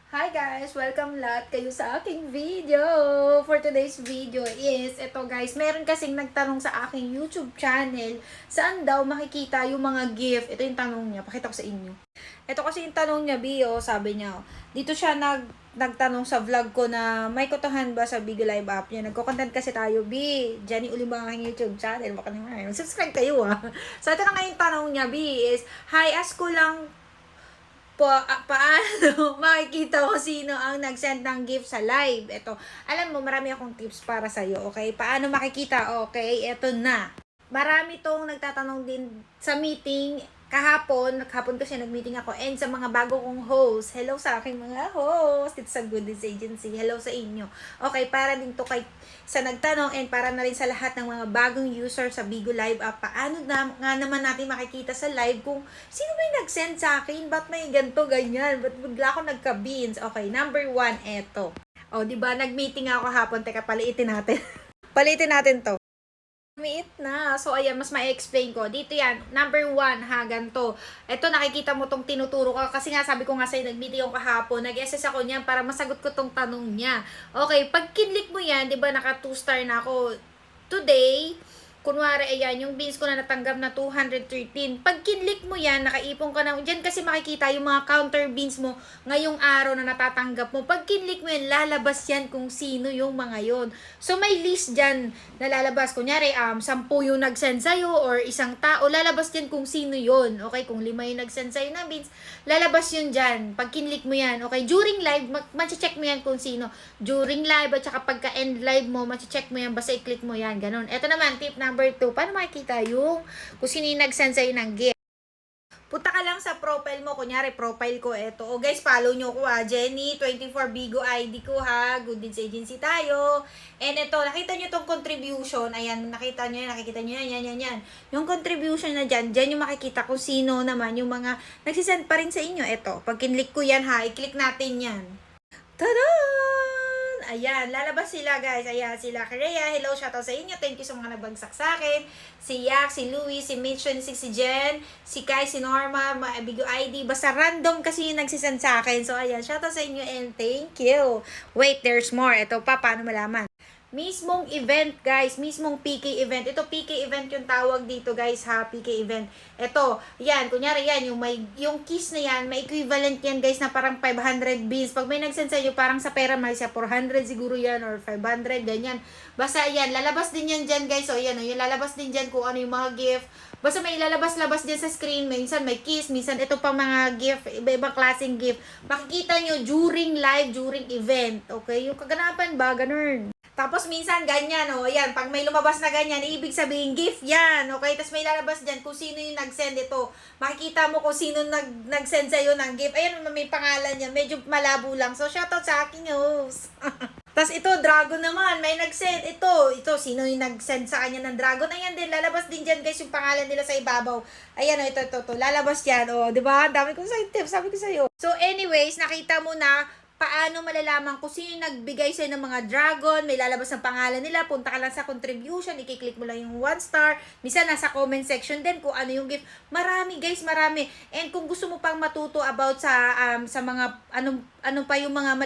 Hi guys! Welcome lahat kayo sa aking video! For today's video is, ito guys, meron kasing nagtanong sa aking YouTube channel, saan daw makikita yung mga gift? Ito yung tanong niya, pakita ko sa inyo. Ito kasi yung tanong niya, Bio, sabi niya, dito siya nagtanong sa vlog ko na may kotohan ba sa Bigo Live app niya. Nagko-content kasi tayo, B. Jenny Uli ba ang aking YouTube channel? Baka naman, subscribe kayo So ito na nga yung tanong niya, B, is, hi, ask ko lang paano makikita ko sino ang nag-send ng gift sa live. Ito, alam mo, marami akong tips para sa'yo, okay? Paano makikita, okay? Ito na. Marami tong nagtatanong din sa meeting kahapon kasi nag-meeting ako, and sa mga bago kong host. Hello sa aking mga host. It's a Goodies Agency. Hello sa inyo. Okay, para din to kay sa nagtanong and para na rin sa lahat ng mga bagong user sa Bigo Live app. Paano na nga naman natin makikita sa live kung sino ba yung nag-send sa akin? Ba't may ganto ganyan? Ba't bigla ako nagka-beans? Okay, number 1, eto. O, di ba nag-meeting ako hapon. Teka, paliitin natin. Paliitin natin to. Miit na. So, ayan, mas ma-explain ko. Dito yan, number 1, ha, ganito. Ito, nakikita mo tong tinuturo ko. Kasi nga, sabi ko nga sa'yo, nag-meeting yung kahapon. Nag-SS ako niyan para masagot ko tong tanong niya. Okay, pag kinlik mo yan, di ba, naka 2-star na ako. Today, kunwari, ayan, yung beans ko na natanggap na 213. Pag kinlik mo yan, nakaipon ka na. Diyan kasi makikita yung mga counter beans mo ngayong araw na natatanggap mo. Pag kinlik mo yan, lalabas yan kung sino yung mga yon. So, may list dyan na lalabas. Kunyari, 10 yung nag-send sa'yo or isang tao, lalabas yan kung sino yon. Okay, kung 5 yung nag-send sa'yo ng beans, lalabas yun dyan. Pag kinlik mo yan, okay, during live, check mo yan kung sino. During live, at saka pagka-end live mo, check mo yan, basta i-click mo yan, ganun. Ito naman, tip number 2, paano makikita yung kung sino yung nag-send sa'yo ng gift? Punta ka lang sa profile mo, kunyari profile ko ito. O guys, follow nyo ko Jenny24 Bigo ID ko Good Deeds Agency tayo. And ito, nakita nyo tong contribution. Ayan, nakita nyo yan. Yung contribution na dyan yung makikita kung sino naman yung mga nagsisend pa rin sa inyo. Ito, pag kinlik ko yan i-click natin yan. Tada! Ayan, lalabas sila guys. Ayan, sila Rhea. Hello, shoutout sa inyo. Thank you sa mga nagbagsak sa akin. Si Yak, si Louie, si Mitch 26, si Jen, si Kai, si Norma, Bigo ID. Basta random kasi yung nagsisend sa akin. So, ayan, shoutout sa inyo and thank you. Wait, there's more. Ito pa, paano malaman? Mismong event guys, mismong PK event. Ito PK event yung tawag dito guys ha, PK event. Ito, yan, kunyari yan, yung kiss na yan, may equivalent yan guys na parang 500 beans. Pag may nag-send sa iyo, parang sa pera may siya 400 siguro yan or 500, ganyan. Basta yan, lalabas din yan dyan guys. So yan, yung lalabas din dyan kung ano yung mga gift. Basta may lalabas-labas dyan sa screen. Minsan may kiss, minsan ito pang mga gift, iba-ibang klaseng gift. Makikita nyo during live, during event. Okay? Yung kaganapan ba, ganun. Tapos minsan ganyan, ayan, pag may lumabas na ganyan, ibig sabihin gift yan, okay? Tapos may lalabas dyan kung sino yung nag-send ito. Makikita mo kung sino nag-send sa'yo ng gift. Ayan, may pangalan yan, medyo malabo lang. So, shoutout sa aking host. Tapos ito, dragon naman, may nag-send. Ito, sino yung nag-send sa kanya ng dragon? Ayan din, lalabas din dyan guys yung pangalan nila sa ibabaw. Ayan, ito, lalabas yan. Di ba? Dami ko sa tips, sabi ko sa'yo. So, anyways, nakita mo na paano malalaman kung sino yung nagbigay sa'yo ng mga dragon, may lalabas ng pangalan nila, punta ka lang sa contribution, i-click mo lang yung 1 star, minsan nasa comment section din kung ano yung gift. Marami guys, marami. And kung gusto mo pang matuto about sa mga, anong pa yung mga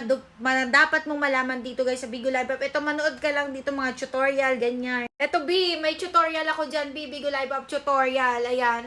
dapat mong malaman dito guys sa Bigo Live App, ito manood ka lang dito mga tutorial, ganyan. Ito B, may tutorial ako dyan, Bigo Live App tutorial, ayan,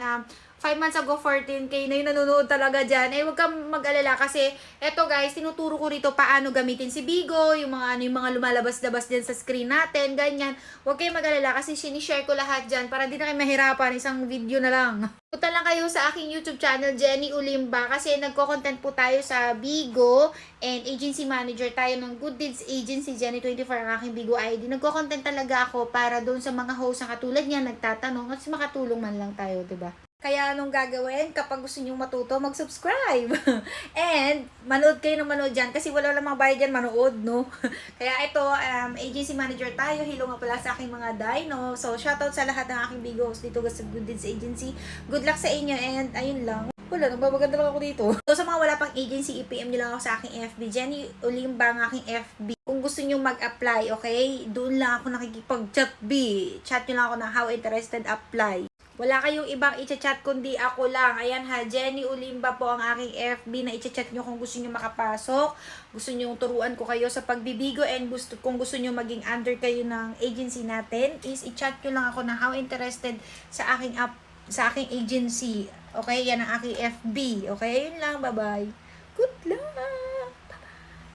5 months ago, 14K na yung nanonood talaga dyan. Huwag kang mag-alala kasi eto guys, tinuturo ko rito paano gamitin si Bigo, yung mga lumalabas-labas dyan sa screen natin, ganyan. Huwag kayong mag-alala kasi sinishare ko lahat dyan para di na kayo mahirapan, isang video na lang. Punta lang kayo sa aking YouTube channel, Jenny Ulimba, kasi nagko-content po tayo sa Bigo and agency manager tayo ng Good Deeds Agency, Jenny24 ang aking Bigo ID. Nagko-content talaga ako para doon sa mga host na katulad niya, nagtatanong at makatulong man lang tayo, diba? Kaya anong gagawin? Kapag gusto nyo matuto, mag-subscribe. And, manood kayo ng manood dyan kasi wala lang mga bayad dyan, manood, no? Kaya ito, agency manager tayo. Hello nga pala sa aking mga dino. So, shoutout sa lahat ng aking bigos dito sa Good Deeds Agency. Good luck sa inyo and ayun lang. Wala, nagbabaganda lang ako dito. So, sa mga wala pang agency, i-PM nyo lang ako sa aking FB. Jenny Ulimba ang aking FB. Kung gusto nyo mag-apply, okay? Doon lang ako nakikipag-chat B. Chat nyo lang ako ng how interested apply. Wala kayong ibang i-chat kundi ako lang. Ayan ha, Jenny Ulimba po ang aking FB na i-chat nyo kung gusto nyo makapasok. Gusto nyo turuan ko kayo sa pagbibigo and kung gusto nyo maging under kayo ng agency natin is i-chat nyo lang ako na how interested sa aking agency. Okay, yan ang aking FB. Okay, yun lang. Bye-bye. Good luck!